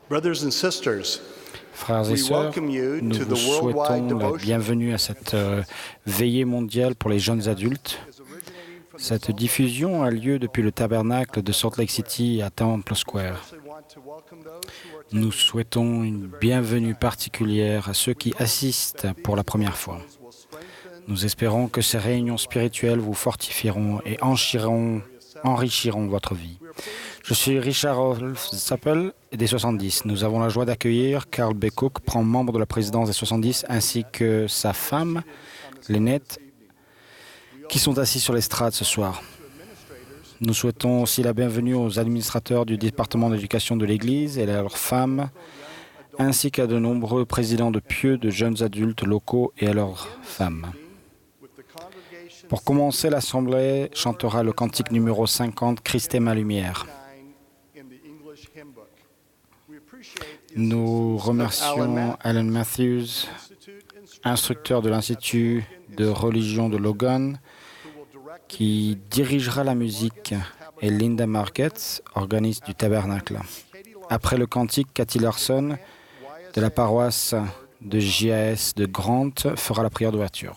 Brothers and sisters, Frères et we sœurs, welcome you nous to vous the worldwide souhaitons la devotion bienvenue à cette veillée mondiale pour les jeunes adultes. Cette diffusion a lieu depuis le tabernacle de Salt Lake City à Temple Square. Nous souhaitons une bienvenue particulière à ceux qui assistent pour la première fois. Nous espérons que ces réunions spirituelles vous fortifieront et enrichiront votre vie. Je suis Richard Rolf Zappel des 70. Nous avons la joie d'accueillir Carl B. Cook, membre de la présidence des 70, ainsi que sa femme, Lynette, qui sont assis sur l'estrade ce soir. Nous souhaitons aussi la bienvenue aux administrateurs du département d'éducation de l'Église et à leurs femmes, ainsi qu'à de nombreux présidents de pieux de jeunes adultes locaux et à leurs femmes. Pour commencer, l'Assemblée chantera le cantique numéro 50, « Christ est ma lumière ». Nous remercions Alan Matthews, instructeur de l'Institut de religion de Logan, qui dirigera la musique, et Linda Marquette, organiste du tabernacle. Après le cantique, Cathy Larson, de la paroisse de JAS de Grant, fera la prière d'ouverture.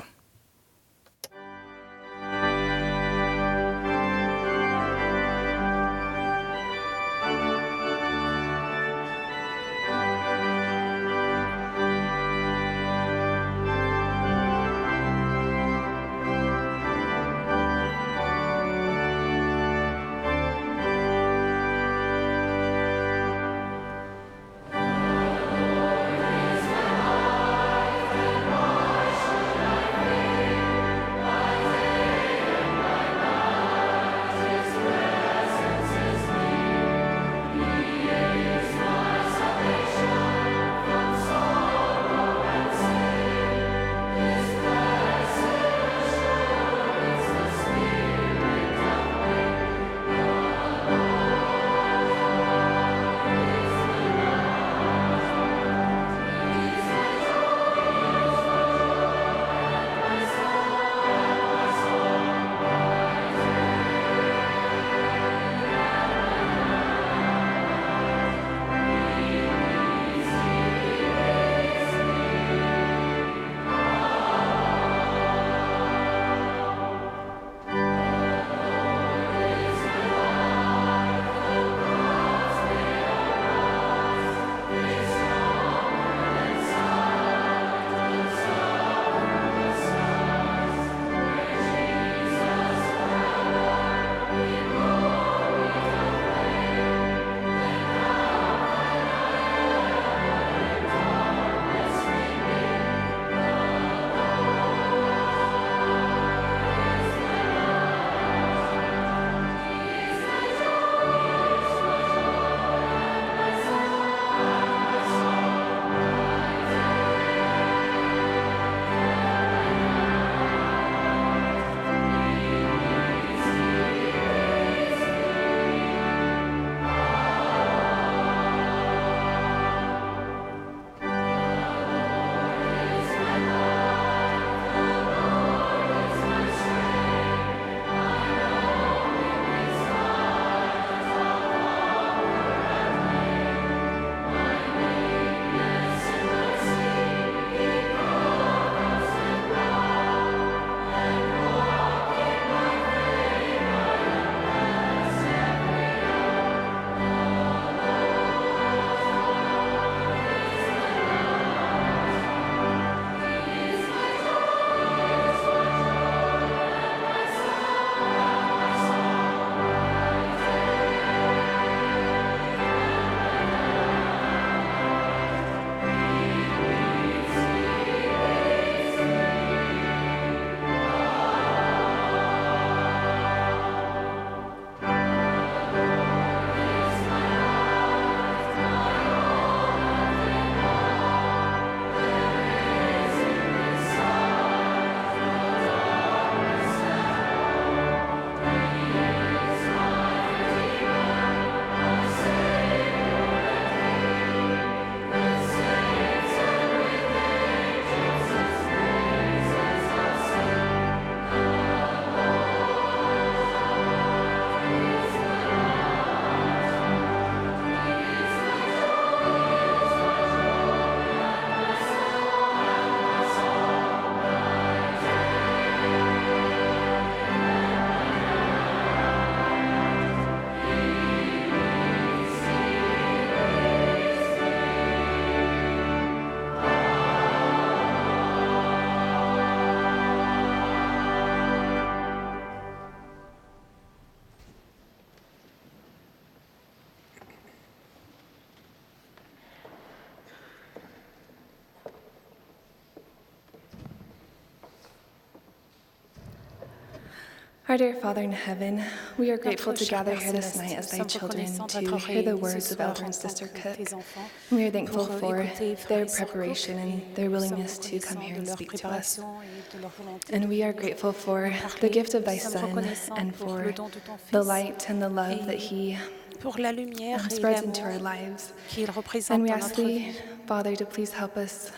Our dear Father in heaven, we are grateful Notre to cher gather Père here this céleste, night as nous thy sommes children reconnaissants to d'être hear the réunis ce words of soir Elder en and tant Sister que Cook. tes enfants And we are pour thankful for écouter frère their et sœur Cook. preparation and Et their nous sommes willingness to come reconnaissants here de and leur speak to us. préparation et de leur volonté And de we are venir grateful for nous the parler. gift of Nous thy sommes Son reconnaissants and pour for le don de ton the Fils light and the love that et he pour la lumière et spreads into l'amour our lives. qu'il And représente we dans ask notre thee, vie. Father, to please help us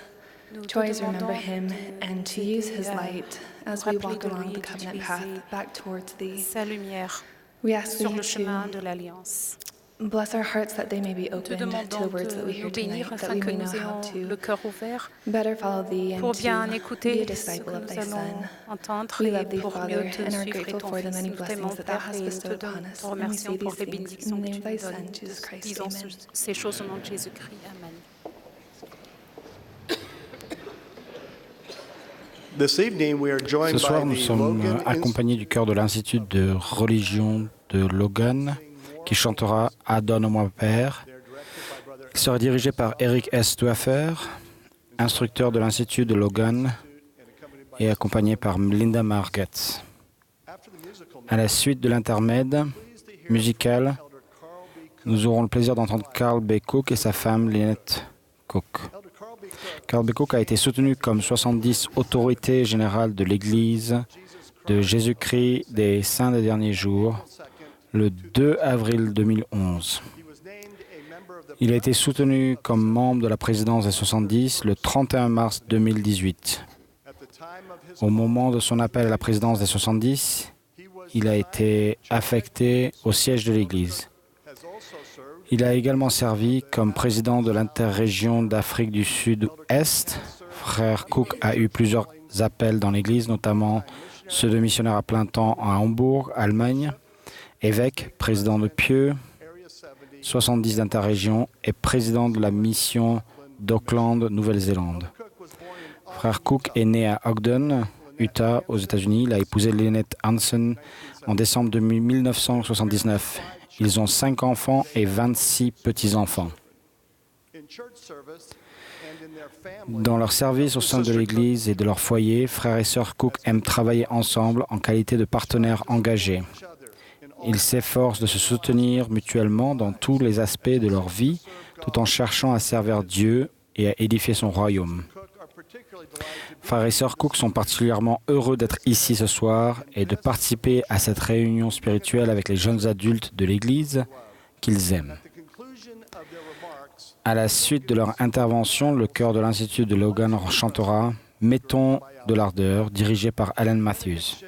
Nous to te always remember demandons him de and nous to use aider his à light nous as we rappeler walk de along lui the et covenant d'utiliser path back towards thee. sa lumière We ask sur thee le chemin to de l'Alliance. bless our hearts that they may be Nous te opened to demandons the words that we de hear nous bénir tonight, that afin we que may know nous how ayons to le cœur ouvert better follow thee pour and bien to be a écouter ce disciple que of nous thy allons Son. entendre We et love thee, pour Father, mieux te and are suivre et grateful ton for the Fils. many Nous blessings t'aimons, that thou Père, hast et nous te bestowed upon us. te And we remercions say pour these les things in bénédictions the que name tu of thy nous Son, donnes. Jesus Christ. Disons Amen. ces choses au nom de Jésus-Christ. Amen. Ce soir, nous sommes accompagnés du chœur de l'Institut de religion de Logan qui chantera « Adonne-moi Père ». Il sera dirigé par Eric S. Duaffer, instructeur de l'Institut de Logan et accompagné par Linda Margetts. À la suite de l'intermède musical, nous aurons le plaisir d'entendre Carl B. Cook et sa femme Lynette Cook. Carl B. Cook a été soutenu comme 70 autorités générales de l'Église de Jésus-Christ des Saints des Derniers Jours le 2 avril 2011. Il a été soutenu comme membre de la présidence des 70 le 31 mars 2018. Au moment de son appel à la présidence des 70, il a été affecté au siège de l'Église. Il a également servi comme président de l'interrégion d'Afrique du Sud-Est. Frère Cook a eu plusieurs appels dans l'Église, notamment ceux de missionnaires à plein temps à Hambourg, Allemagne, évêque, président de Pieux, 70 d'interrégion et président de la mission d'Auckland, Nouvelle-Zélande. Frère Cook est né à Ogden, Utah, aux États-Unis. Il a épousé Lynette Hansen en décembre 1979. Ils ont 5 enfants et 26 petits-enfants. Dans leur service au sein de l'Église et de leur foyer, frères et sœurs Cook aiment travailler ensemble en qualité de partenaires engagés. Ils s'efforcent de se soutenir mutuellement dans tous les aspects de leur vie, tout en cherchant à servir Dieu et à édifier son royaume. Frères et sœurs Cook sont particulièrement heureux d'être ici ce soir et de participer à cette réunion spirituelle avec les jeunes adultes de l'Église qu'ils aiment. À la suite de leur intervention, le chœur de l'Institut de Logan chantera « Mettons de l'ardeur » dirigé par Alan Matthews.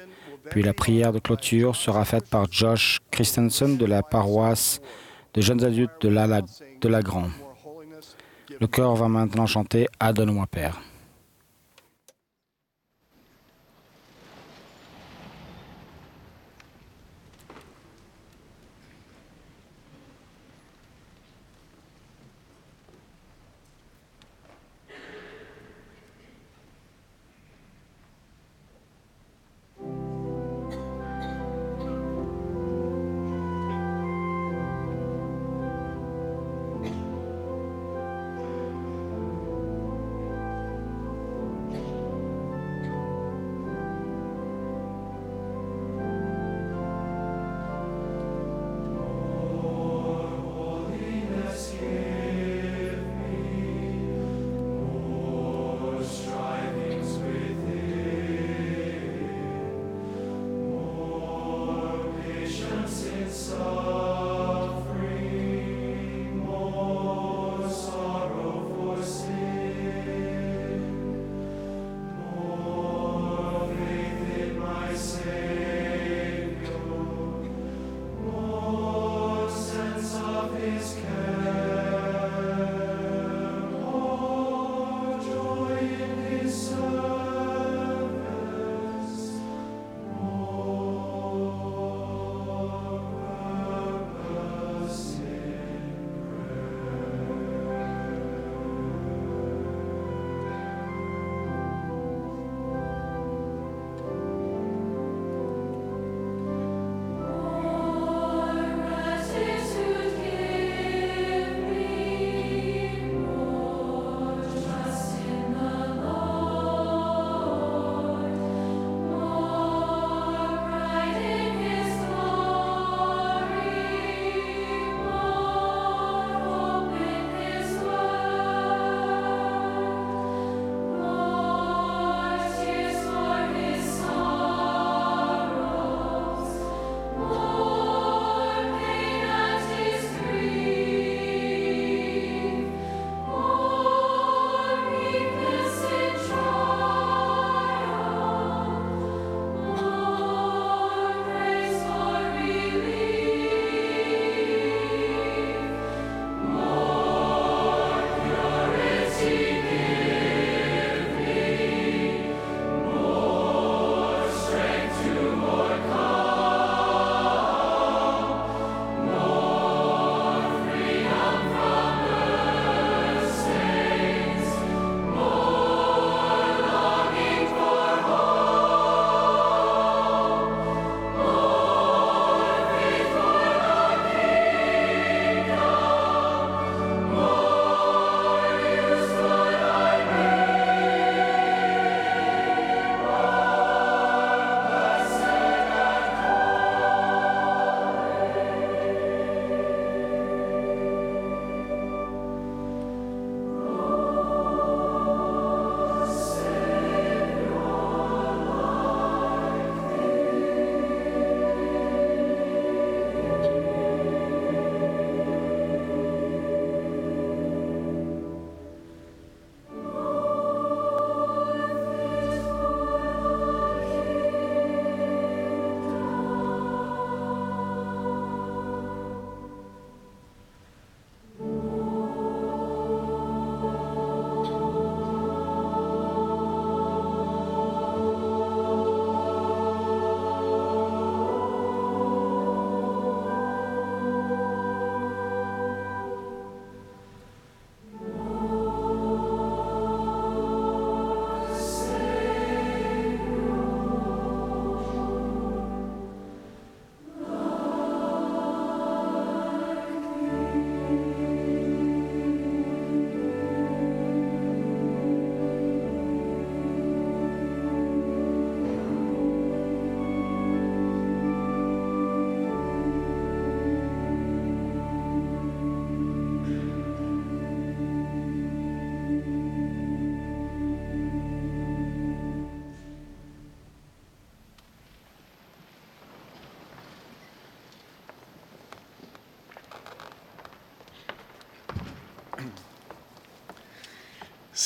Puis la prière de clôture sera faite par Josh Christensen de la paroisse de jeunes adultes de Lagrand. Le chœur va maintenant chanter « Adonne-moi Père ».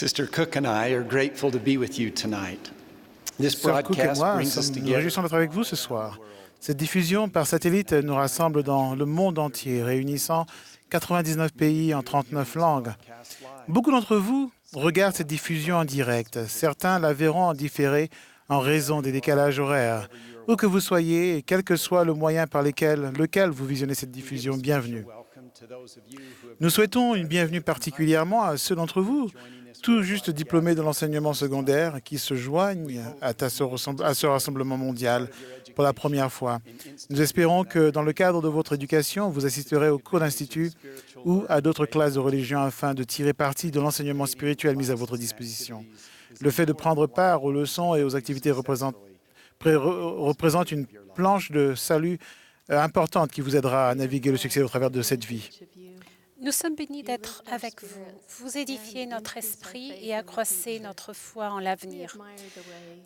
Sister Cook and I are grateful to be with you tonight. This Sœur Cook et broadcast moi brings us nous together. réjouissons d'être avec vous ce soir. Cette diffusion par satellite nous rassemble dans le monde entier, réunissant 99 pays en 39 langues. Beaucoup d'entre vous regardent cette diffusion en direct. Certains la verront en différé en raison des décalages horaires. Où que vous soyez, et quel que soit le moyen par lequel vous visionnez cette diffusion, bienvenue. Nous souhaitons une bienvenue particulièrement à ceux d'entre vous, tout juste diplômés de l'enseignement secondaire, qui se joignent à ce rassemblement mondial pour la première fois. Nous espérons que dans le cadre de votre éducation, vous assisterez aux cours d'institut ou à d'autres classes de religion afin de tirer parti de l'enseignement spirituel mis à votre disposition. Le fait de prendre part aux leçons et aux activités représente une planche de salut importante qui vous aidera à naviguer le succès au travers de cette vie. Nous sommes bénis d'être avec vous. Vous édifiez notre esprit et accroissez notre foi en l'avenir.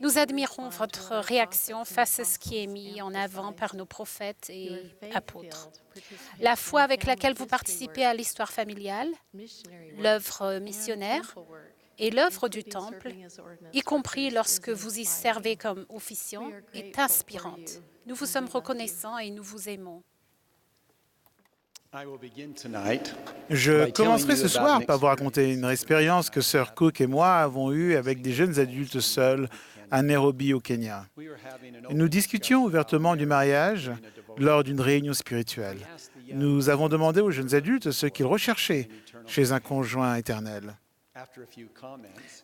Nous admirons votre réaction face à ce qui est mis en avant par nos prophètes et apôtres. La foi avec laquelle vous participez à l'histoire familiale, l'œuvre missionnaire et l'œuvre du Temple, y compris lorsque vous y servez comme officiant, est inspirante. Nous vous sommes reconnaissants et nous vous aimons. Je commencerai ce soir par vous raconter une expérience que Sœur Cook et moi avons eue avec des jeunes adultes seuls à Nairobi, au Kenya. Nous discutions ouvertement du mariage lors d'une réunion spirituelle. Nous avons demandé aux jeunes adultes ce qu'ils recherchaient chez un conjoint éternel.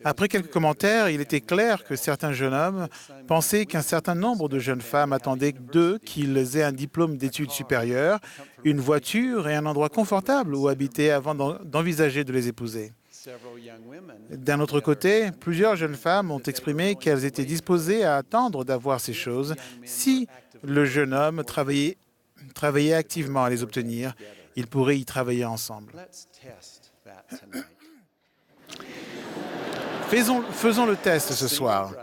Après quelques commentaires, il était clair que certains jeunes hommes pensaient qu'un certain nombre de jeunes femmes attendaient d'eux qu'ils aient un diplôme d'études supérieures, une voiture et un endroit confortable où habiter avant d'envisager de les épouser. D'un autre côté, plusieurs jeunes femmes ont exprimé qu'elles étaient disposées à attendre d'avoir ces choses si le jeune homme travaillait activement à les obtenir. Ils pourraient y travailler ensemble. Faisons le test ce soir.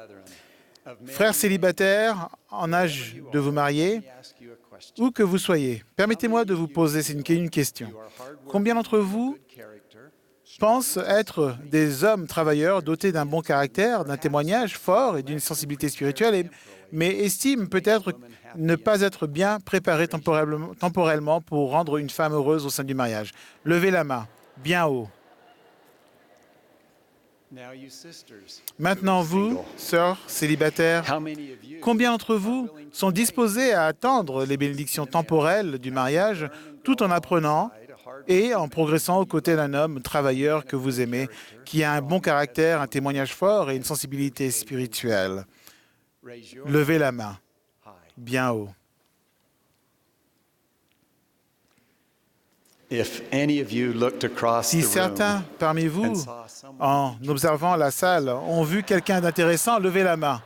Frères célibataires en âge de vous marier, où que vous soyez, permettez-moi de vous poser une question. Combien d'entre vous pensent être des hommes travailleurs dotés d'un bon caractère, d'un témoignage fort et d'une sensibilité spirituelle, mais estiment peut-être ne pas être bien préparés temporellement pour rendre une femme heureuse au sein du mariage? Levez la main, bien haut. Maintenant, vous, sœurs célibataires, combien d'entre vous sont disposés à attendre les bénédictions temporelles du mariage tout en apprenant et en progressant aux côtés d'un homme travailleur que vous aimez, qui a un bon caractère, un témoignage fort et une sensibilité spirituelle? Levez la main, bien haut. Si certains parmi vous, en observant la salle, ont vu quelqu'un d'intéressant, levez la main.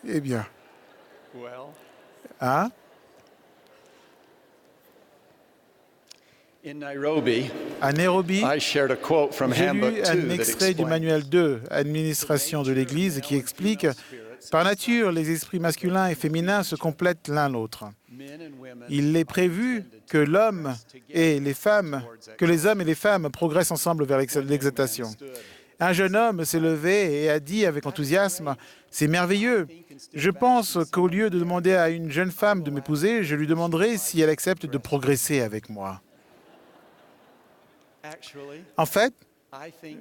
Eh bien. Hein? À Nairobi, j'ai lu un extrait du manuel 2, Administration de l'Église, qui explique « Par nature, les esprits masculins et féminins se complètent l'un l'autre. Il est prévu que les hommes et les femmes progressent ensemble vers l'exaltation. » Un jeune homme s'est levé et a dit avec enthousiasme « C'est merveilleux. Je pense qu'au lieu de demander à une jeune femme de m'épouser, je lui demanderai si elle accepte de progresser avec moi. » En fait,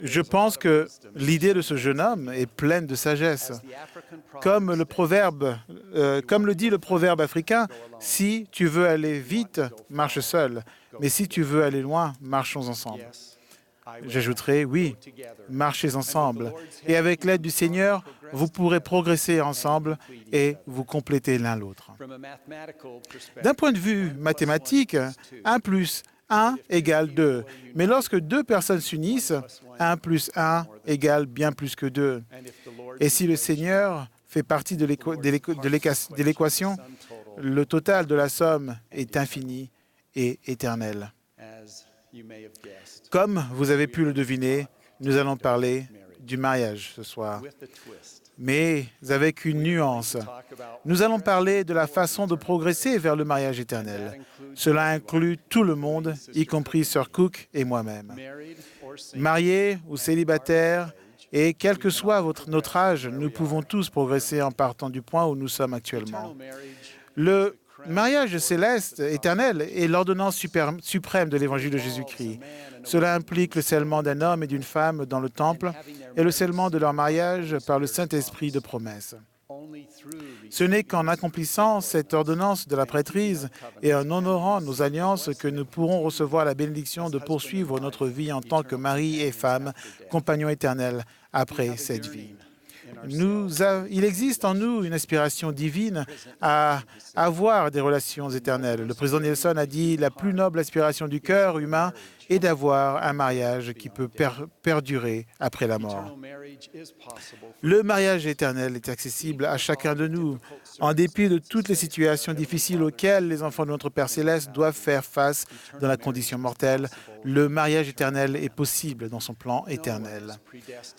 je pense que l'idée de ce jeune homme est pleine de sagesse. Comme le dit le proverbe africain, « Si tu veux aller vite, marche seul, mais si tu veux aller loin, marchons ensemble. » J'ajouterai, oui, marchez ensemble. Et avec l'aide du Seigneur, vous pourrez progresser ensemble et vous compléter l'un l'autre. D'un point de vue mathématique, 1 plus 1 égale 2. Mais lorsque deux personnes s'unissent, 1 plus 1 égale bien plus que 2. Et si le Seigneur fait partie de l'équation, le total de la somme est infini et éternel. Comme vous avez pu le deviner, nous allons parler du mariage ce soir, mais avec une nuance. Nous allons parler de la façon de progresser vers le mariage éternel. Cela inclut tout le monde, y compris Sœur Cook et moi-même. Mariés ou célibataires, et quel que soit notre âge, nous pouvons tous progresser en partant du point où nous sommes actuellement. Le mariage céleste, éternel, est l'ordonnance suprême de l'Évangile de Jésus-Christ. Cela implique le scellement d'un homme et d'une femme dans le temple et le scellement de leur mariage par le Saint-Esprit de promesse. Ce n'est qu'en accomplissant cette ordonnance de la prêtrise et en honorant nos alliances que nous pourrons recevoir la bénédiction de poursuivre notre vie en tant que mari et femme, compagnons éternels après cette vie. Il existe en nous une aspiration divine à avoir des relations éternelles. Le président Nelson a dit « La plus noble aspiration du cœur humain est d'avoir un mariage qui peut perdurer après la mort. » Le mariage éternel est accessible à chacun de nous, en dépit de toutes les situations difficiles auxquelles les enfants de notre Père Céleste doivent faire face dans la condition mortelle. Le mariage éternel est possible dans son plan éternel.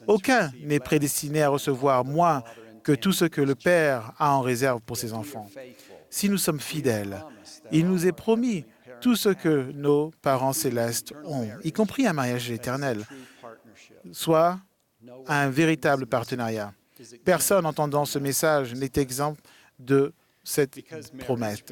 Aucun n'est prédestiné à recevoir moins que tout ce que le Père a en réserve pour ses enfants. Si nous sommes fidèles, il nous est promis tout ce que nos parents célestes ont, y compris un mariage éternel, soit un véritable partenariat. Personne entendant ce message n'est exempt de cette promesse.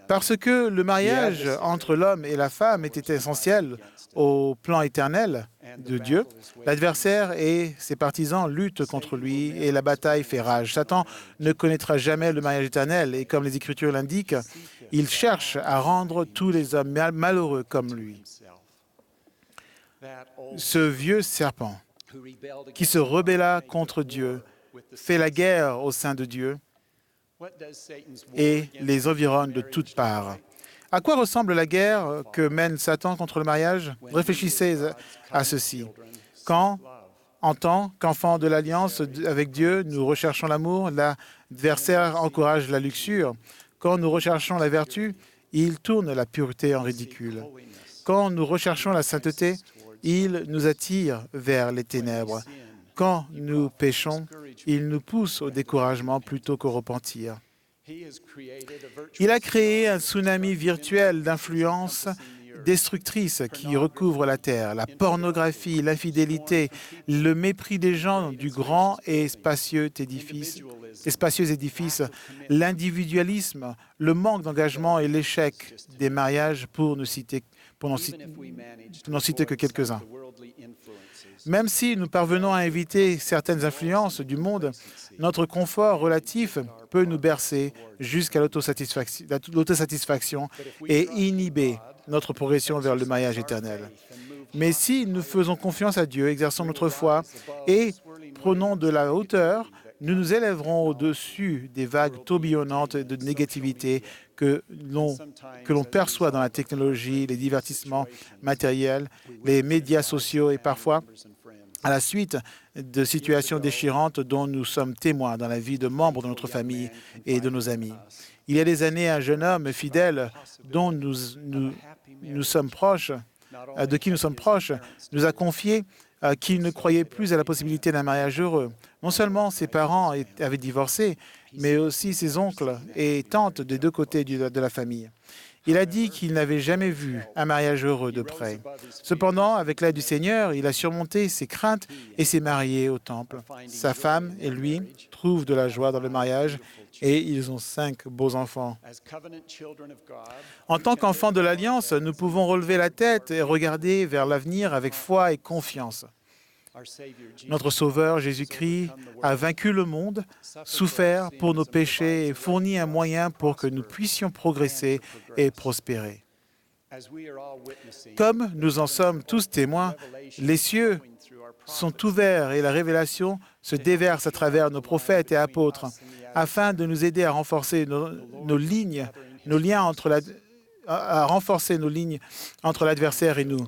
Parce que le mariage entre l'homme et la femme était essentiel au plan éternel de Dieu, l'adversaire et ses partisans luttent contre lui et la bataille fait rage. Satan ne connaîtra jamais le mariage éternel et comme les Écritures l'indiquent, il cherche à rendre tous les hommes malheureux comme lui. Ce vieux serpent qui se rebella contre Dieu fait la guerre au sein de Dieu et les environne de toutes parts. À quoi ressemble la guerre que mène Satan contre le mariage? Réfléchissez à ceci. Quand, en tant qu'enfants de l'Alliance avec Dieu, nous recherchons l'amour, l'adversaire encourage la luxure. Quand nous recherchons la vertu, il tourne la pureté en ridicule. Quand nous recherchons la sainteté, il nous attire vers les ténèbres. Quand nous péchons, il nous pousse au découragement plutôt qu'au repentir. Il a créé un tsunami virtuel d'influences destructrices qui recouvre la terre. La pornographie, l'infidélité, le mépris des gens du grand et spacieux édifice, l'individualisme, le manque d'engagement et l'échec des mariages pour n'en citer que quelques-uns. Même si nous parvenons à éviter certaines influences du monde, notre confort relatif peut nous bercer jusqu'à l'autosatisfaction et inhiber notre progression vers le mariage éternel. Mais si nous faisons confiance à Dieu, exerçons notre foi et prenons de la hauteur, nous nous élèverons au-dessus des vagues tourbillonnantes de négativité que l'on perçoit dans la technologie, les divertissements matériels, les médias sociaux et parfois à la suite de situations déchirantes dont nous sommes témoins dans la vie de membres de notre famille et de nos amis. Il y a des années, un jeune homme fidèle dont nous sommes proches, nous a confié qu'il ne croyait plus à la possibilité d'un mariage heureux. Non seulement ses parents avaient divorcé, mais aussi ses oncles et tantes des deux côtés de la famille. Il a dit qu'il n'avait jamais vu un mariage heureux de près. Cependant, avec l'aide du Seigneur, il a surmonté ses craintes et s'est marié au temple. Sa femme et lui trouvent de la joie dans le mariage et ils ont 5 beaux enfants. En tant qu'enfants de l'Alliance, nous pouvons relever la tête et regarder vers l'avenir avec foi et confiance. Notre Sauveur, Jésus-Christ, a vaincu le monde, souffert pour nos péchés et fourni un moyen pour que nous puissions progresser et prospérer. Comme nous en sommes tous témoins, les cieux sont ouverts et la révélation se déverse à travers nos prophètes et apôtres afin de nous aider à renforcer nos lignes entre l'adversaire et nous.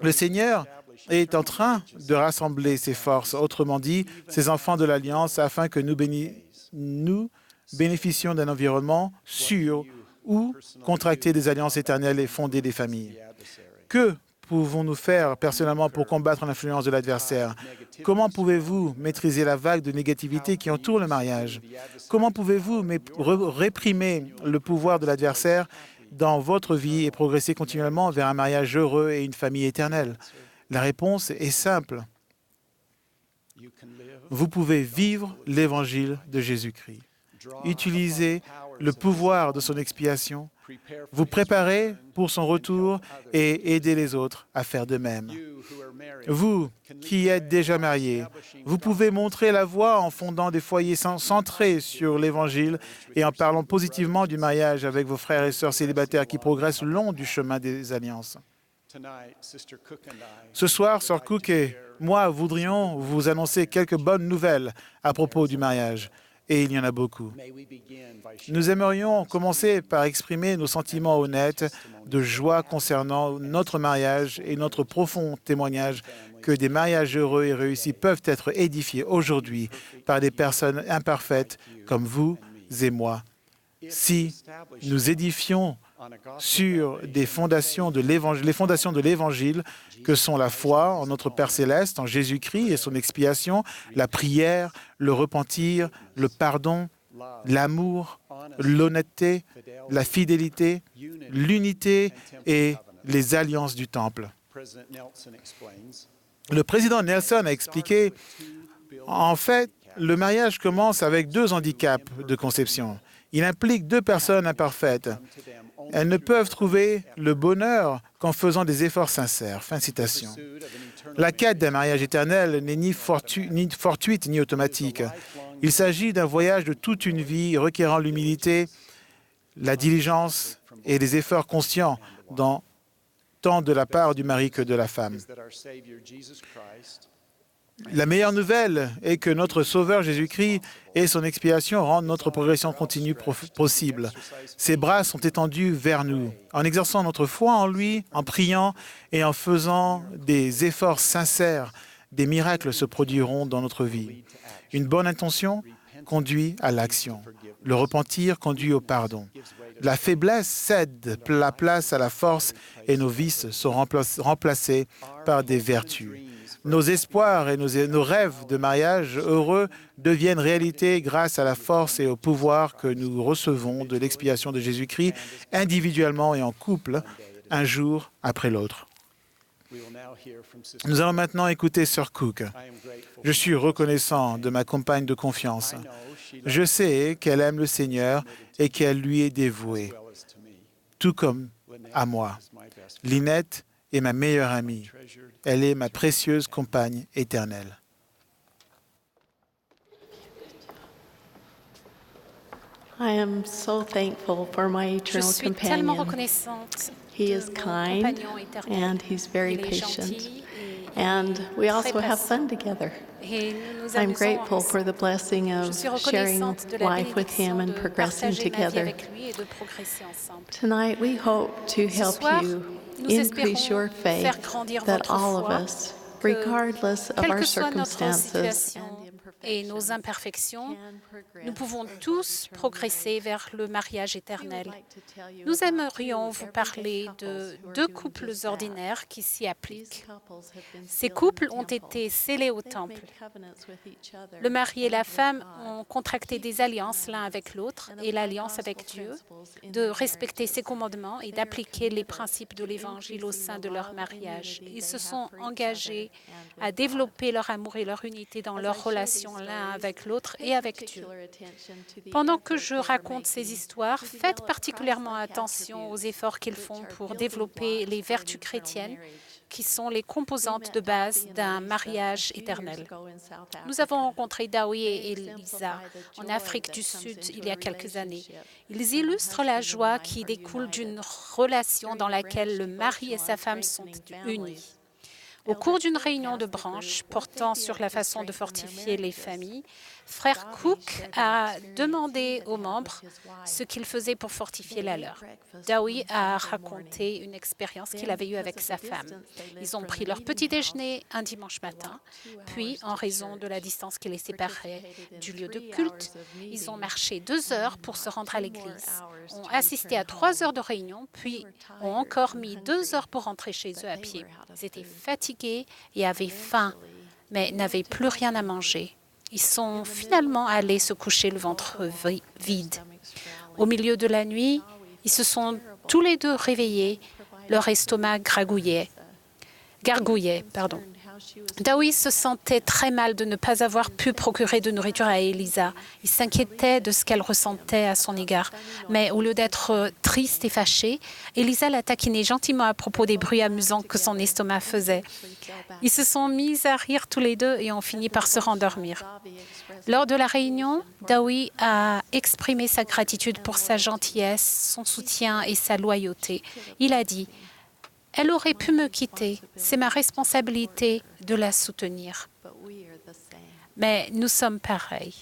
Le Seigneur est en train de rassembler ses forces, autrement dit, ses enfants de l'Alliance, afin que nous bénéficions d'un environnement sûr où contracter des alliances éternelles et fonder des familles. Que pouvons-nous faire personnellement pour combattre l'influence de l'adversaire? Comment pouvez-vous maîtriser la vague de négativité qui entoure le mariage? Comment pouvez-vous réprimer le pouvoir de l'adversaire dans votre vie et progresser continuellement vers un mariage heureux et une famille éternelle? La réponse est simple. Vous pouvez vivre l'Évangile de Jésus-Christ. Utilisez le pouvoir de son expiation, vous préparer pour son retour et aider les autres à faire de même. Vous qui êtes déjà mariés, vous pouvez montrer la voie en fondant des foyers centrés sur l'Évangile et en parlant positivement du mariage avec vos frères et sœurs célibataires qui progressent le long du chemin des alliances. Ce soir, Sœur Cook et moi voudrions vous annoncer quelques bonnes nouvelles à propos du mariage. Et il y en a beaucoup. Nous aimerions commencer par exprimer nos sentiments honnêtes de joie concernant notre mariage et notre profond témoignage que des mariages heureux et réussis peuvent être édifiés aujourd'hui par des personnes imparfaites comme vous et moi. Si nous édifions sur des fondations de l'Évangile, les fondations de l'Évangile, que sont la foi en notre Père Céleste, en Jésus-Christ et son expiation, la prière, le repentir, le pardon, l'amour, l'honnêteté, la fidélité, l'unité et les alliances du Temple. Le président Nelson a expliqué, en fait, le mariage commence avec 2 handicaps de conception. Il implique 2 personnes imparfaites. Elles ne peuvent trouver le bonheur qu'en faisant des efforts sincères. Fin de citation. La quête d'un mariage éternel n'est ni fortuite ni automatique. Il s'agit d'un voyage de toute une vie requérant l'humilité, la diligence et des efforts conscients tant de la part du mari que de la femme. La meilleure nouvelle est que notre Sauveur Jésus-Christ et son expiation rendent notre progression continue possible. Ses bras sont étendus vers nous. En exerçant notre foi en lui, en priant et en faisant des efforts sincères, des miracles se produiront dans notre vie. Une bonne intention conduit à l'action. Le repentir conduit au pardon. La faiblesse cède la place à la force et nos vices sont remplacés par des vertus. Nos espoirs et nos rêves de mariage heureux deviennent réalité grâce à la force et au pouvoir que nous recevons de l'expiation de Jésus-Christ individuellement et en couple, un jour après l'autre. Nous allons maintenant écouter Sœur Cook. Je suis reconnaissant de ma compagne de confiance. Je sais qu'elle aime le Seigneur et qu'elle lui est dévouée, tout comme à moi. Lynette est ma meilleure amie. Elle est ma précieuse compagne éternelle. Je suis tellement reconnaissante He de is mon kind compagnon éternel. and he's very Il est patient. gentil And we très also have patient. fun together. Et nous nous I'm amusons grateful for ensemble. the blessing Je of suis sharing reconnaissante de la life with him bénédiction and de progressing partager ma vie together. avec lui et de progresser ensemble. Tonight, we hope to help soir, you nous increase espérons your faith faire grandir that votre all of foi, us, que regardless of quelle our que soit notre circumstances situation et nos imperfections, nous pouvons tous progresser vers le mariage éternel. Nous aimerions vous parler de 2 couples ordinaires qui s'y appliquent. Ces couples ont été scellés au temple. Le mari et la femme ont contracté des alliances l'un avec l'autre et l'alliance avec Dieu, de respecter ses commandements et d'appliquer les principes de l'Évangile au sein de leur mariage. Ils se sont engagés à développer leur amour et leur unité dans leur relation l'un avec l'autre et avec Dieu. Pendant que je raconte ces histoires, faites particulièrement attention aux efforts qu'ils font pour développer les vertus chrétiennes qui sont les composantes de base d'un mariage éternel. Nous avons rencontré Dawi et Elisa en Afrique du Sud il y a quelques années. Ils illustrent la joie qui découle d'une relation dans laquelle le mari et sa femme sont unis. Au cours d'une réunion de branche portant sur la façon de fortifier les familles, Frère Cook a demandé aux membres ce qu'ils faisaient pour fortifier la leur. Dawi a raconté une expérience qu'il avait eue avec sa femme. Ils ont pris leur petit déjeuner un dimanche matin, puis, en raison de la distance qui les séparait du lieu de culte, ils ont marché 2 heures pour se rendre à l'église, ont assisté à 3 heures de réunion, puis ont encore mis 2 heures pour rentrer chez eux à pied. Ils étaient fatigués et avaient faim, mais n'avaient plus rien à manger. Ils sont finalement allés se coucher le ventre vide. Au milieu de la nuit, ils se sont Tous les deux réveillés, leur estomac gargouillait. Dawi se sentait très mal de ne pas avoir pu procurer de nourriture à Elisa. Il s'inquiétait de ce qu'elle ressentait à son égard. Mais au lieu d'être triste et fâché, Elisa l'a taquiné gentiment à propos des bruits amusants que son estomac faisait. Ils se sont mis à rire tous les deux et ont fini par se rendormir. Lors de la réunion, Dawi a exprimé sa gratitude pour sa gentillesse, son soutien et sa loyauté. Il a dit: « Elle aurait pu me quitter. C'est ma responsabilité de la soutenir. Mais nous sommes pareils. »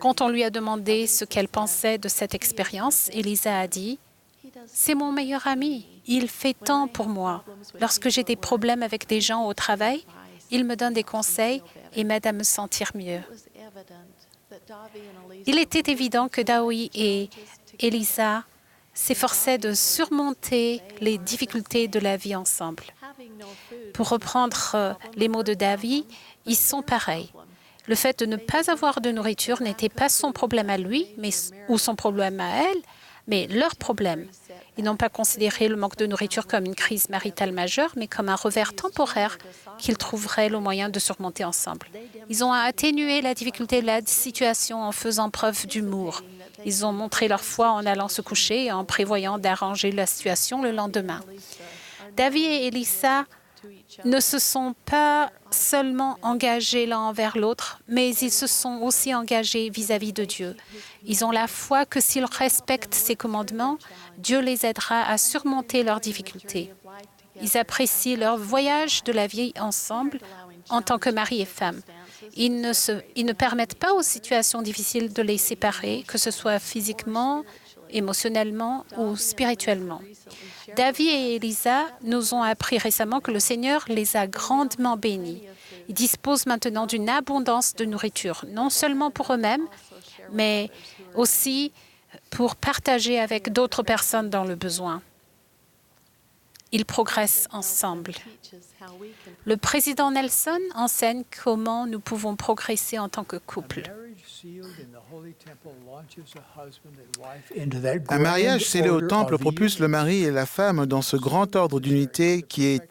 Quand on lui a demandé ce qu'elle pensait de cette expérience, Elisa a dit: « C'est mon meilleur ami. Il fait tant pour moi. Lorsque j'ai des problèmes avec des gens au travail, il me donne des conseils et m'aide à me sentir mieux. » Il était évident que Dawi et Elisa s'efforçaient de surmonter les difficultés de la vie ensemble. Pour reprendre les mots de Davi, ils sont pareils. Le fait de ne pas avoir de nourriture n'était pas son problème à lui ou son problème à elle, mais leur problème. Ils n'ont pas considéré le manque de nourriture comme une crise maritale majeure, mais comme un revers temporaire qu'ils trouveraient le moyen de surmonter ensemble. Ils ont atténué la difficulté de la situation en faisant preuve d'humour. Ils ont montré leur foi en allant se coucher et en prévoyant d'arranger la situation le lendemain. David et Elisa ne se sont pas seulement engagés l'un envers l'autre, mais ils se sont aussi engagés vis-à-vis de Dieu. Ils ont la foi que s'ils respectent ses commandements, Dieu les aidera à surmonter leurs difficultés. Ils apprécient leur voyage de la vie ensemble en tant que mari et femme. Ils ne permettent pas aux situations difficiles de les séparer, que ce soit physiquement, émotionnellement ou spirituellement. David et Elisa nous ont appris récemment que le Seigneur les a grandement bénis. Ils disposent maintenant d'une abondance de nourriture, non seulement pour eux-mêmes, mais aussi pour partager avec d'autres personnes dans le besoin. Ils progressent ensemble. Le président Nelson enseigne comment nous pouvons progresser en tant que couple. Un mariage scellé au temple propulse le mari et la femme dans ce grand ordre d'unité qui est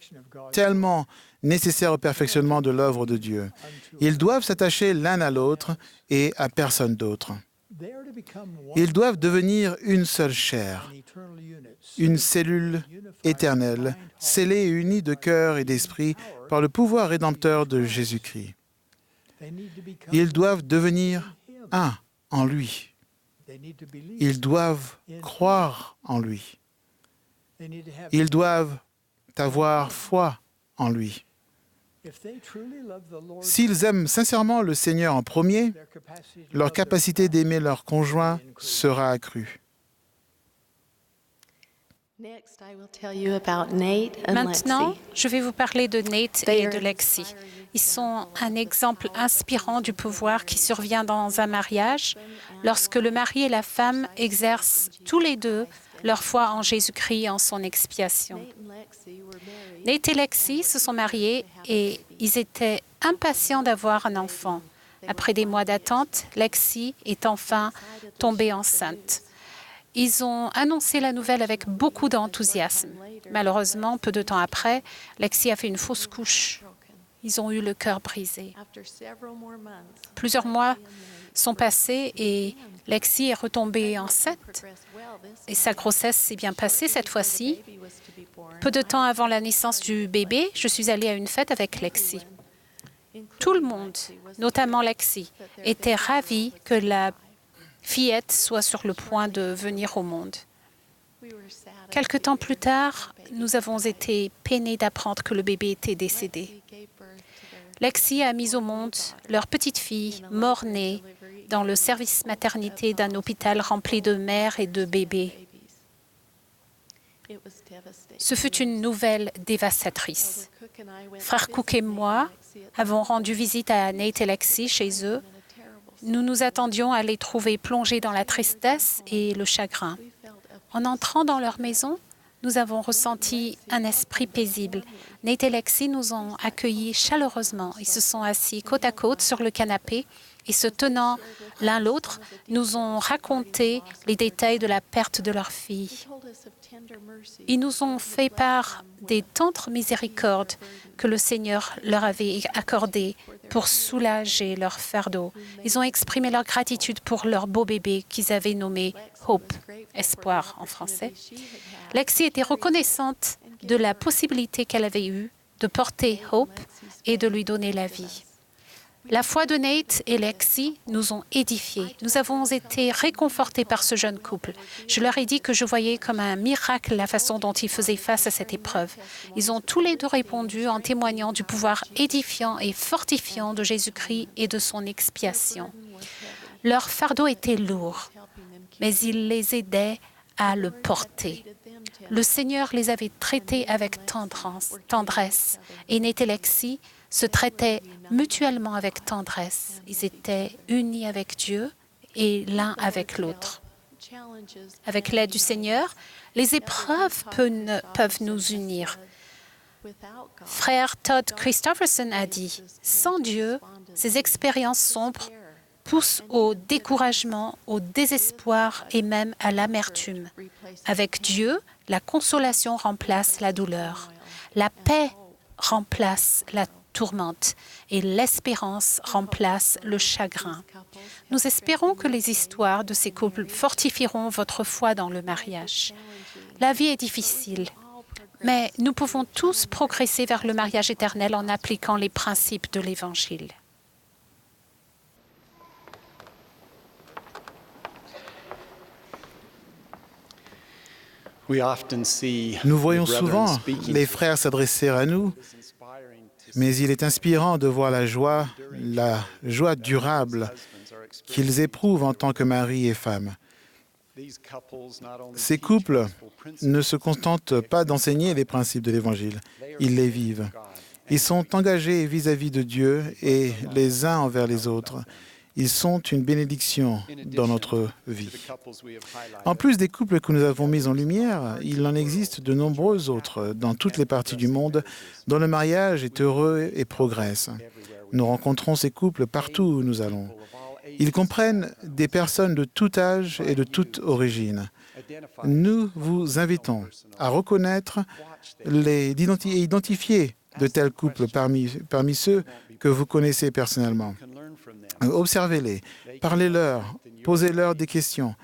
tellement nécessaire au perfectionnement de l'œuvre de Dieu. Ils doivent s'attacher l'un à l'autre et à personne d'autre. Ils doivent devenir une seule chair, une cellule éternelle, scellée et unie de cœur et d'esprit par le pouvoir rédempteur de Jésus-Christ. Ils doivent devenir un en lui. Ils doivent croire en lui. Ils doivent avoir foi en lui. S'ils aiment sincèrement le Seigneur en premier, leur capacité d'aimer leur conjoint sera accrue. Maintenant, je vais vous parler de Nate et de Lexi. Ils sont un exemple inspirant du pouvoir qui survient dans un mariage lorsque le mari et la femme exercent tous les deux leur foi en Jésus-Christ et en son expiation. Nate et Lexi se sont mariés et ils étaient impatients d'avoir un enfant. Après des mois d'attente, Lexi est enfin tombée enceinte. Ils ont annoncé la nouvelle avec beaucoup d'enthousiasme. Malheureusement, peu de temps après, Lexi a fait une fausse couche. Ils ont eu le cœur brisé. Plusieurs mois sont passés et Lexi est retombée enceinte. Et sa grossesse s'est bien passée cette fois-ci. Peu de temps avant la naissance du bébé, je suis allée à une fête avec Lexi. Tout le monde, notamment Lexi, était ravi que la fillette soit sur le point de venir au monde. Quelque temps plus tard, nous avons été peinés d'apprendre que le bébé était décédé. Lexi a mis au monde leur petite fille, mort-née, dans le service maternité d'un hôpital rempli de mères et de bébés. Ce fut une nouvelle dévastatrice. Frère Cook et moi avons rendu visite à Nate et Lexi chez eux. Nous nous attendions à les trouver plongés dans la tristesse et le chagrin. En entrant dans leur maison, nous avons ressenti un esprit paisible, Nate et Lexi nous ont accueillis chaleureusement. Ils se sont assis côte à côte sur le canapé et se tenant l'un l'autre, nous ont raconté les détails de la perte de leur fille. Ils nous ont fait part des tendres miséricordes que le Seigneur leur avait accordées pour soulager leur fardeau. Ils ont exprimé leur gratitude pour leur beau bébé qu'ils avaient nommé Hope, espoir en français. Lexi était reconnaissante de la possibilité qu'elle avait eue de porter Hope et de lui donner la vie. La foi de Nate et Lexi nous ont édifiés. Nous avons été réconfortés par ce jeune couple. Je leur ai dit que je voyais comme un miracle la façon dont ils faisaient face à cette épreuve. Ils ont tous les deux répondu en témoignant du pouvoir édifiant et fortifiant de Jésus-Christ et de son expiation. Leur fardeau était lourd, mais il les aidait à le porter. Le Seigneur les avait traités avec tendresse et Nate et Lexi se traitaient mutuellement avec tendresse. Ils étaient unis avec Dieu et l'un avec l'autre. Avec l'aide du Seigneur, les épreuves peuvent nous unir. Frère Todd Christofferson a dit, « Sans Dieu, ces expériences sombres poussent au découragement, au désespoir et même à l'amertume. Avec Dieu, la consolation remplace la douleur. La paix remplace la tourmente et l'espérance remplace le chagrin. Nous espérons que les histoires de ces couples fortifieront votre foi dans le mariage. La vie est difficile, mais nous pouvons tous progresser vers le mariage éternel en appliquant les principes de l'Évangile. Nous voyons souvent les frères s'adresser à nous, mais il est inspirant de voir la joie durable qu'ils éprouvent en tant que mari et femme. Ces couples ne se contentent pas d'enseigner les principes de l'Évangile, ils les vivent. Ils sont engagés vis-à-vis de Dieu et les uns envers les autres. Ils sont une bénédiction dans notre vie. En plus des couples que nous avons mis en lumière, il en existe de nombreux autres dans toutes les parties du monde dont le mariage est heureux et progresse. Nous rencontrons ces couples partout où nous allons. Ils comprennent des personnes de tout âge et de toute origine. Nous vous invitons à reconnaître et identifier de tels couples parmi ceux que vous connaissez personnellement. Observez-les, parlez-leur, posez-leur des questions.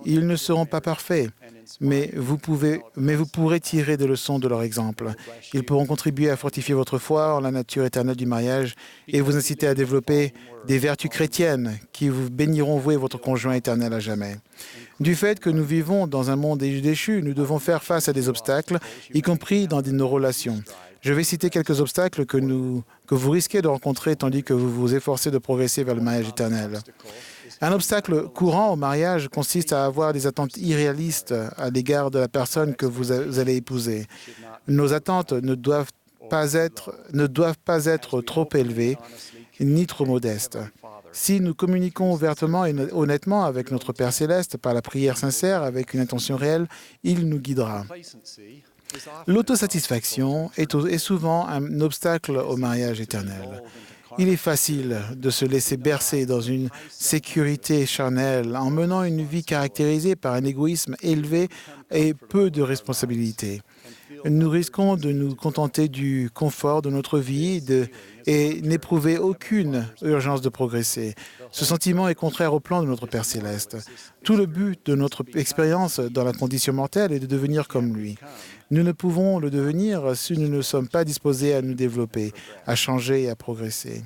Ils ne seront pas parfaits, mais vous pourrez tirer des leçons de leur exemple. Ils pourront contribuer à fortifier votre foi en la nature éternelle du mariage et vous inciter à développer des vertus chrétiennes qui vous béniront, vous et votre conjoint éternel à jamais. Du fait que nous vivons dans un monde déchu, nous devons faire face à des obstacles, y compris dans nos relations. Je vais citer quelques obstacles que vous risquez de rencontrer tandis que vous vous efforcez de progresser vers le mariage éternel. Un obstacle courant au mariage consiste à avoir des attentes irréalistes à l'égard de la personne que vous allez épouser. Nos attentes ne doivent pas être trop élevées ni trop modestes. Si nous communiquons ouvertement et honnêtement avec notre Père céleste par la prière sincère, avec une intention réelle, il nous guidera. L'autosatisfaction est souvent un obstacle au mariage éternel. Il est facile de se laisser bercer dans une sécurité charnelle en menant une vie caractérisée par un égoïsme élevé et peu de responsabilités. Nous risquons de nous contenter du confort de notre vie et n'éprouver aucune urgence de progresser. Ce sentiment est contraire au plan de notre Père céleste. Tout le but de notre expérience dans la condition mortelle est de devenir comme lui. Nous ne pouvons le devenir si nous ne sommes pas disposés à nous développer, à changer et à progresser.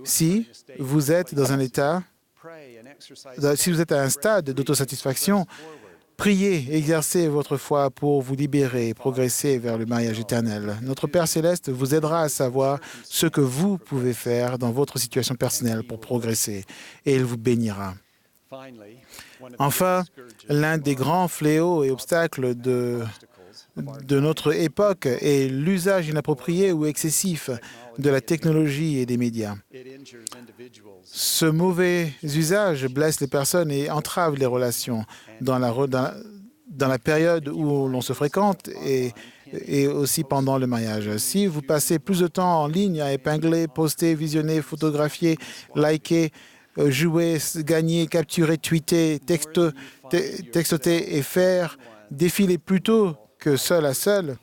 Si vous êtes à un stade d'autosatisfaction, priez, exercez votre foi pour vous libérer et progresser vers le mariage éternel. Notre Père céleste vous aidera à savoir ce que vous pouvez faire dans votre situation personnelle pour progresser et il vous bénira. Enfin, l'un des grands fléaux et obstacles de notre époque est l'usage inapproprié ou excessif de la technologie et des médias. Ce mauvais usage blesse les personnes et entrave les relations dans la période où l'on se fréquente et et aussi pendant le mariage. Si vous passez plus de temps en ligne à épingler, poster, visionner, photographier, liker, jouer, gagner, capturer, tweeter, texter et faire défiler plutôt que seul à seul,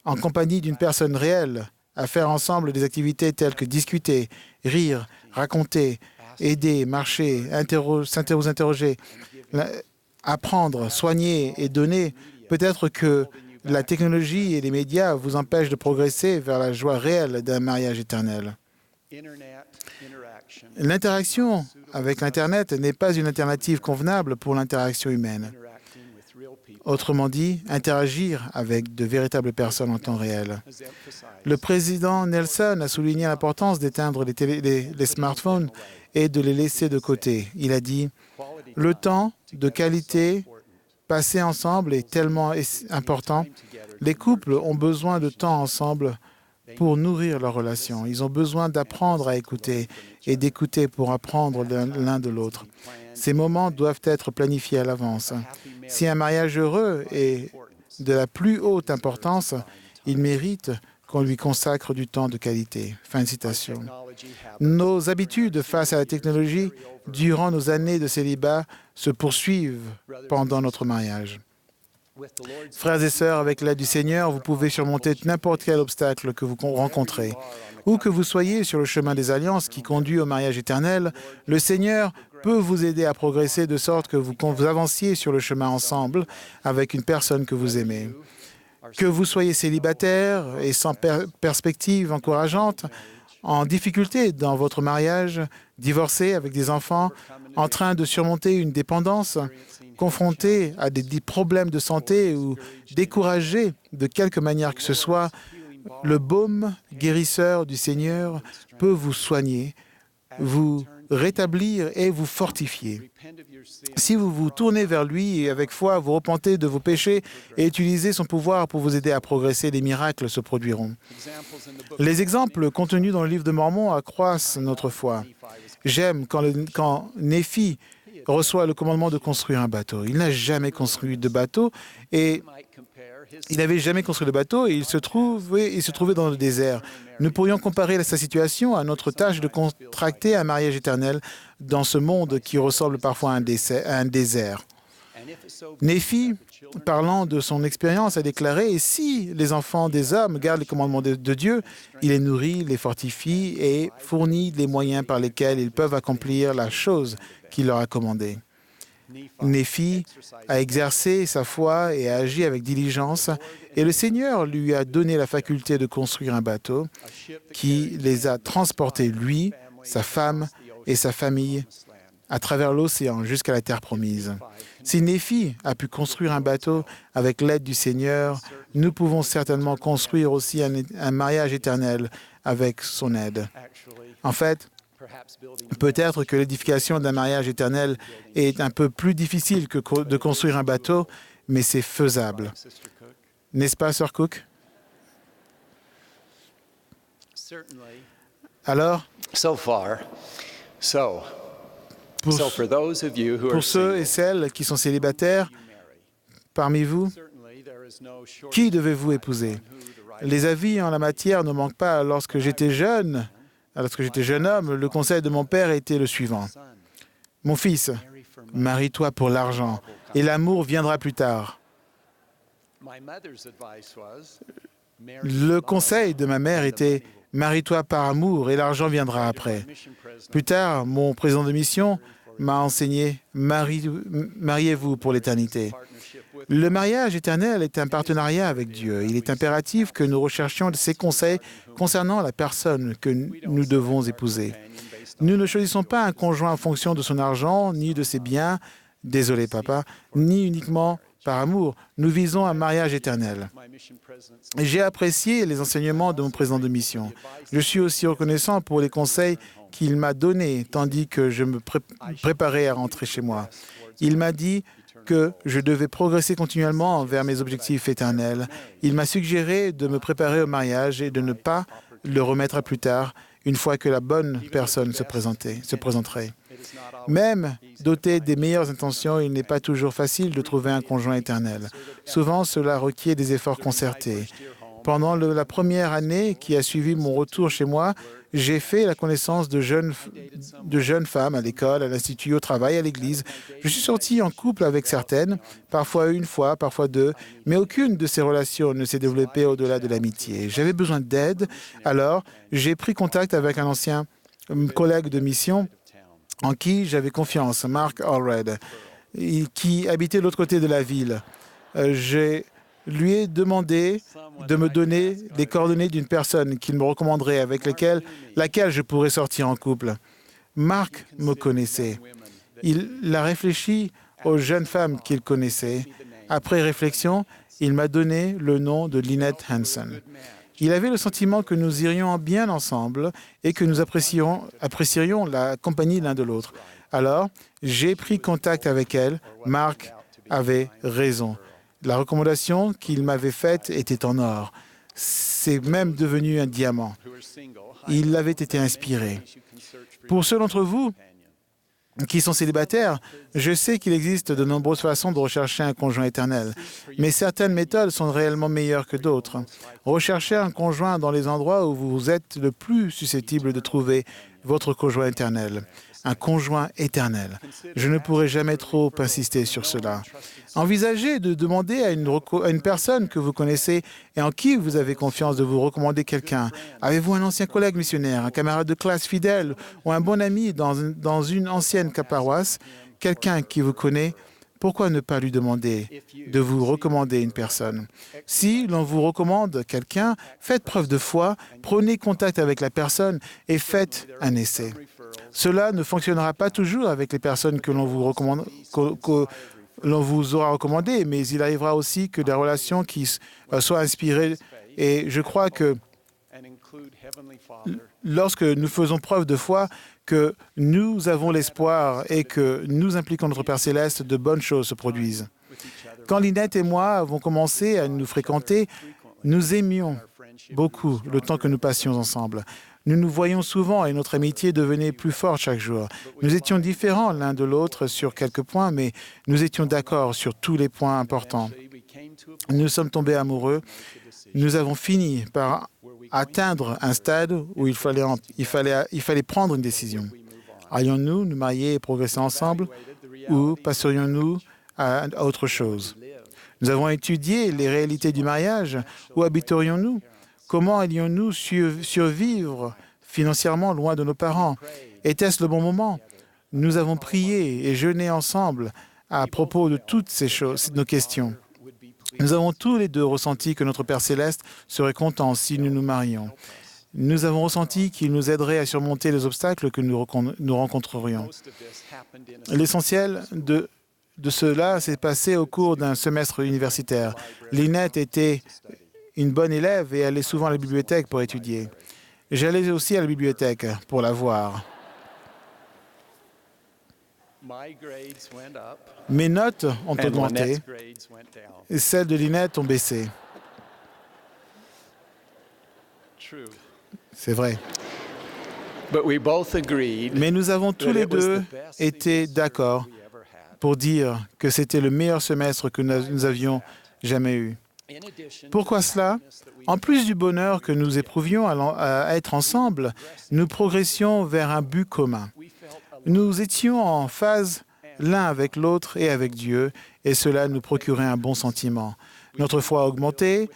en compagnie d'une personne réelle, à faire ensemble des activités telles que discuter, rire, raconter, aider, marcher, vous interroger, apprendre, soigner et donner, peut-être que la technologie et les médias vous empêchent de progresser vers la joie réelle d'un mariage éternel. L'interaction avec l'Internet n'est pas une alternative convenable pour l'interaction humaine. Autrement dit, interagir avec de véritables personnes en temps réel. Le président Nelson a souligné l'importance d'éteindre les smartphones et de les laisser de côté. Il a dit « Le temps de qualité passé ensemble est tellement important. Les couples ont besoin de temps ensemble pour nourrir leur relation. Ils ont besoin d'apprendre à écouter et d'écouter pour apprendre l'un de l'autre. Ces moments doivent être planifiés à l'avance. Si un mariage heureux est de la plus haute importance, il mérite qu'on lui consacre du temps de qualité. » Fin de citation. Nos habitudes face à la technologie durant nos années de célibat se poursuivent pendant notre mariage. Frères et sœurs, avec l'aide du Seigneur, vous pouvez surmonter n'importe quel obstacle que vous rencontrez. Où que vous soyez sur le chemin des alliances qui conduit au mariage éternel, le Seigneur peut vous aider à progresser de sorte que vous avanciez sur le chemin ensemble avec une personne que vous aimez. Que vous soyez célibataire et sans perspective encourageante, en difficulté dans votre mariage, divorcé avec des enfants, en train de surmonter une dépendance, confronté à des problèmes de santé ou découragé de quelque manière que ce soit, le baume guérisseur du Seigneur peut vous soigner, vous rétablir et vous fortifier. Si vous vous tournez vers lui et avec foi, vous repentez de vos péchés et utilisez son pouvoir pour vous aider à progresser, les miracles se produiront. Les exemples contenus dans le livre de Mormon accroissent notre foi. J'aime quand Néphi reçoit le commandement de construire un bateau. Il n'a jamais construit de bateau et il n'avait jamais construit de bateau et il se trouvait dans le désert. Nous pourrions comparer sa situation à notre tâche de contracter un mariage éternel dans ce monde qui ressemble parfois à un désert. Néphi, parlant de son expérience, a déclaré « Et si les enfants des hommes gardent les commandements de Dieu, il les nourrit, les fortifie et fournit les moyens par lesquels ils peuvent accomplir la chose qu'il leur a commandée. » Néphi a exercé sa foi et a agi avec diligence, et le Seigneur lui a donné la faculté de construire un bateau qui les a transportés, lui, sa femme et sa famille, à travers l'océan jusqu'à la terre promise. Si Néphi a pu construire un bateau avec l'aide du Seigneur, nous pouvons certainement construire aussi un mariage éternel avec son aide. En fait, peut-être que l'édification d'un mariage éternel est un peu plus difficile que de construire un bateau, mais c'est faisable. N'est-ce pas, Sœur Cook? Alors, pour ceux et celles qui sont célibataires, parmi vous, qui devez-vous épouser? Les avis en la matière ne manquent pas. Lorsque j'étais jeune homme, le conseil de mon père était le suivant. « Mon fils, marie-toi pour l'argent et l'amour viendra plus tard. » Le conseil de ma mère était « Marie-toi par amour et l'argent viendra après. » Plus tard, mon président de mission m'a enseigné « Mariez-vous pour l'éternité. » Le mariage éternel est un partenariat avec Dieu. Il est impératif que nous recherchions ses conseils concernant la personne que nous devons épouser. Nous ne choisissons pas un conjoint en fonction de son argent, ni de ses biens, désolé papa, ni uniquement par amour. Nous visons un mariage éternel. J'ai apprécié les enseignements de mon président de mission. Je suis aussi reconnaissant pour les conseils qu'il m'a donnés, tandis que je me préparais à rentrer chez moi. Il m'a dit que je devais progresser continuellement vers mes objectifs éternels. Il m'a suggéré de me préparer au mariage et de ne pas le remettre à plus tard, une fois que la bonne personne se présenterait. Même doté des meilleures intentions, il n'est pas toujours facile de trouver un conjoint éternel. Souvent, cela requiert des efforts concertés. Pendant la première année qui a suivi mon retour chez moi, j'ai fait la connaissance de jeunes femmes à l'école, à l'institut, au travail, à l'église. Je suis sorti en couple avec certaines, parfois une fois, parfois deux, mais aucune de ces relations ne s'est développée au-delà de l'amitié. J'avais besoin d'aide, alors j'ai pris contact avec un ancien collègue de mission en qui j'avais confiance, Mark Allred, qui habitait de l'autre côté de la ville. Je lui ai demandé de me donner les coordonnées d'une personne qu'il me recommanderait, avec laquelle je pourrais sortir en couple. Mark me connaissait. Il a réfléchi aux jeunes femmes qu'il connaissait. Après réflexion, il m'a donné le nom de Lynette Hanson. Il avait le sentiment que nous irions bien ensemble et que nous apprécierions la compagnie l'un de l'autre. Alors, j'ai pris contact avec elle. Mark avait raison. La recommandation qu'il m'avait faite était en or. C'est même devenu un diamant. Il avait été inspiré. Pour ceux d'entre vous qui sont célibataires, je sais qu'il existe de nombreuses façons de rechercher un conjoint éternel, mais certaines méthodes sont réellement meilleures que d'autres. Recherchez un conjoint dans les endroits où vous êtes le plus susceptible de trouver votre conjoint éternel. Un conjoint éternel. Je ne pourrai jamais trop insister sur cela. Envisagez de demander à une personne que vous connaissez et en qui vous avez confiance de vous recommander quelqu'un. Avez-vous un ancien collègue missionnaire, un camarade de classe fidèle ou un bon ami dans une ancienne paroisse, quelqu'un qui vous connaît? Pourquoi ne pas lui demander de vous recommander une personne? Si l'on vous recommande quelqu'un, faites preuve de foi, prenez contact avec la personne et faites un essai. Cela ne fonctionnera pas toujours avec les personnes que l'on vous aura recommandées, mais il arrivera aussi que des relations qui soient inspirées. Et je crois que lorsque nous faisons preuve de foi, que nous avons l'espoir et que nous impliquons notre Père Céleste, de bonnes choses se produisent. Quand Lynette et moi avons commencé à nous fréquenter, nous aimions beaucoup le temps que nous passions ensemble. Nous nous voyions souvent et notre amitié devenait plus forte chaque jour. Nous étions différents l'un de l'autre sur quelques points, mais nous étions d'accord sur tous les points importants. Nous sommes tombés amoureux. Nous avons fini par atteindre un stade où il fallait prendre une décision. Allions-nous nous marier et progresser ensemble ou passerions-nous à autre chose? Nous avons étudié les réalités du mariage. Où habiterions-nous? Comment allions-nous survivre financièrement loin de nos parents? Était-ce le bon moment? Nous avons prié et jeûné ensemble à propos de toutes ces choses, nos questions. Nous avons tous les deux ressenti que notre Père Céleste serait content si nous nous marions. Nous avons ressenti qu'il nous aiderait à surmonter les obstacles que nous rencontrerions. L'essentiel de cela s'est passé au cours d'un semestre universitaire. Lynette était une bonne élève et allait souvent à la bibliothèque pour étudier. J'allais aussi à la bibliothèque pour la voir. Mes notes ont augmenté et celles de Lynette ont baissé. C'est vrai. Mais nous avons tous les deux été d'accord pour dire que c'était le meilleur semestre que nous avions jamais eu. Pourquoi cela? En plus du bonheur que nous éprouvions à être ensemble, nous progressions vers un but commun. Nous étions en phase l'un avec l'autre et avec Dieu, et cela nous procurait un bon sentiment. Notre foi a augmenté.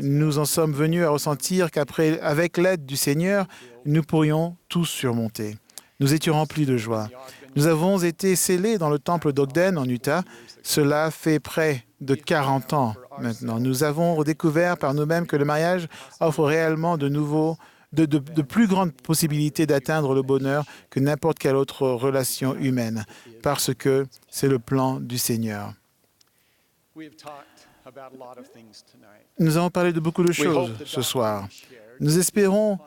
Nous en sommes venus à ressentir qu'après, avec l'aide du Seigneur, nous pourrions tous surmonter. Nous étions remplis de joie. Nous avons été scellés dans le temple d'Ogden, en Utah. Cela fait près de 40 ans maintenant. Nous avons redécouvert par nous-mêmes que le mariage offre réellement de plus grandes possibilités d'atteindre le bonheur que n'importe quelle autre relation humaine, parce que c'est le plan du Seigneur. Nous avons parlé de beaucoup de choses ce soir. Nous espérons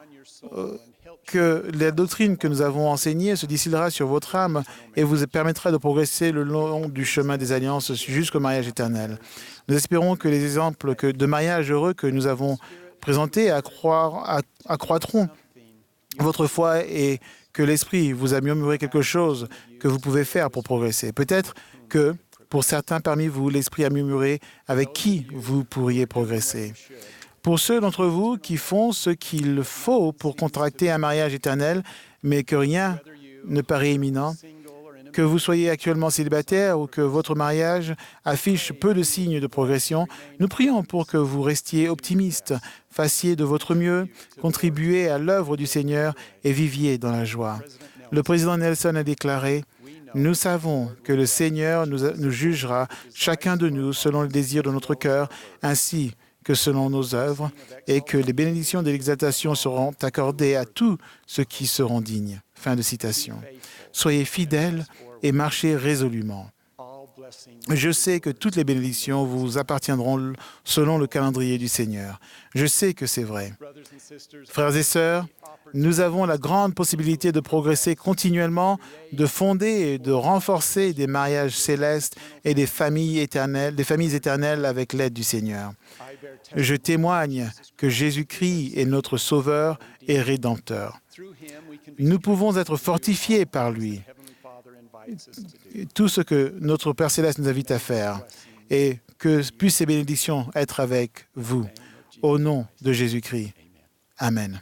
que la doctrine que nous avons enseignée se distillera sur votre âme et vous permettra de progresser le long du chemin des alliances jusqu'au mariage éternel. Nous espérons que les exemples de mariage heureux que nous avons présentés accroîtront votre foi et que l'Esprit vous a murmuré quelque chose que vous pouvez faire pour progresser. Peut-être que pour certains parmi vous, l'Esprit a murmuré avec qui vous pourriez progresser. Pour ceux d'entre vous qui font ce qu'il faut pour contracter un mariage éternel, mais que rien ne paraît imminent, que vous soyez actuellement célibataire ou que votre mariage affiche peu de signes de progression, nous prions pour que vous restiez optimiste, fassiez de votre mieux, contribuez à l'œuvre du Seigneur et viviez dans la joie. Le président Nelson a déclaré « Nous savons que le Seigneur nous jugera, chacun de nous, selon le désir de notre cœur, ainsi que selon nos œuvres, et que les bénédictions de l'exaltation seront accordées à tous ceux qui seront dignes. » Fin de citation. Soyez fidèles et marchez résolument. Je sais que toutes les bénédictions vous appartiendront selon le calendrier du Seigneur. Je sais que c'est vrai. Frères et sœurs, nous avons la grande possibilité de progresser continuellement, de fonder et de renforcer des mariages célestes et des familles éternelles avec l'aide du Seigneur. Je témoigne que Jésus-Christ est notre Sauveur et Rédempteur. Nous pouvons être fortifiés par lui. Tout ce que notre Père Céleste nous invite à faire, et que puissent ces bénédictions être avec vous. Au nom de Jésus-Christ. Amen.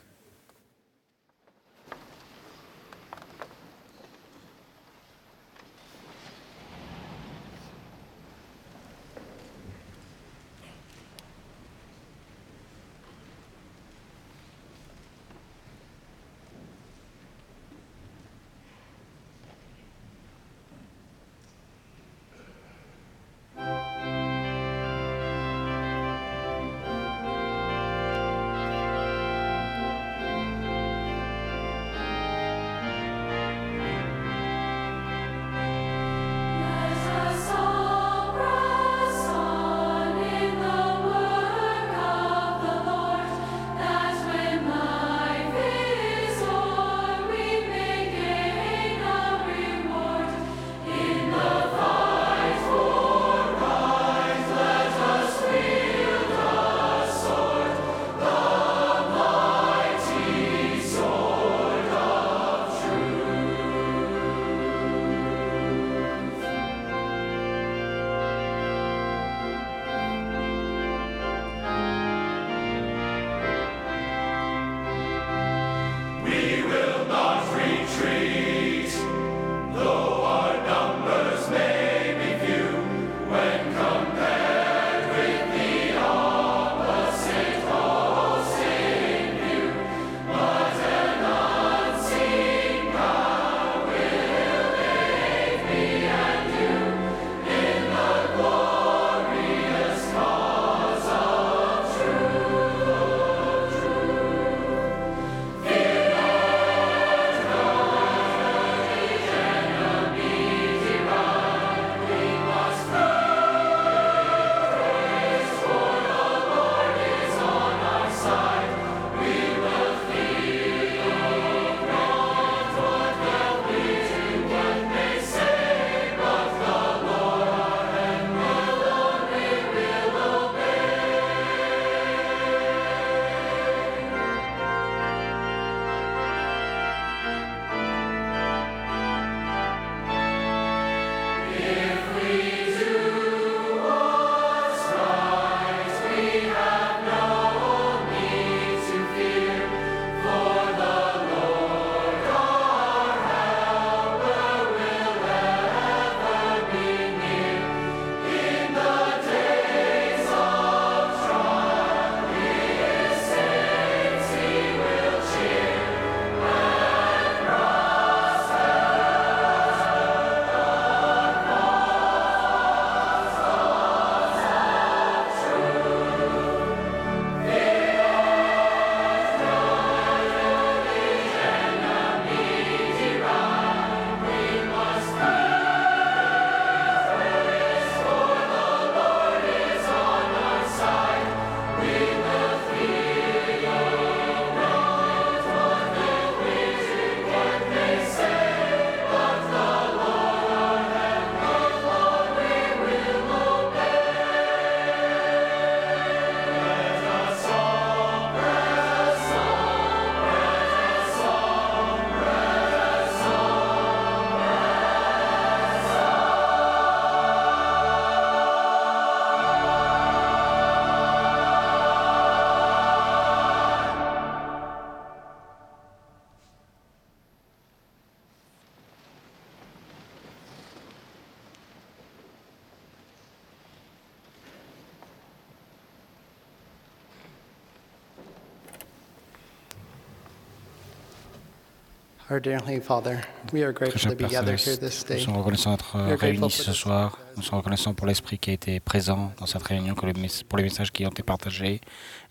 Our dear Heavenly Father, we are Très grateful cher to be Père gathered here Céleste, this nous day. sommes reconnaissants d'être réunis ici ce soir. Nous sommes reconnaissants pour l'esprit qui a été présent dans cette réunion, pour les messages qui ont été partagés,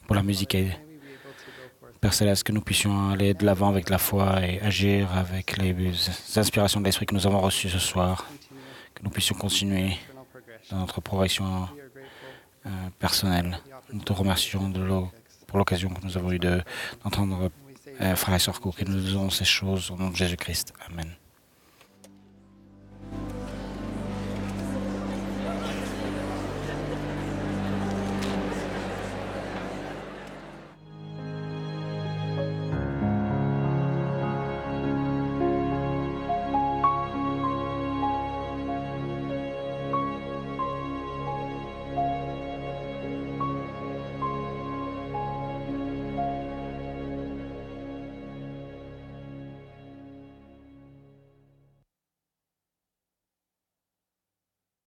pour la musique. Père Céleste, que nous puissions aller de l'avant avec la foi et agir avec les inspirations de l'esprit que nous avons reçues ce soir. Que nous puissions continuer dans notre progression personnelle. Nous te remercions pour l'occasion que nous avons eue d'entendre Frère et Sœur Cook et nous disons ces choses au nom de Jésus-Christ. Amen.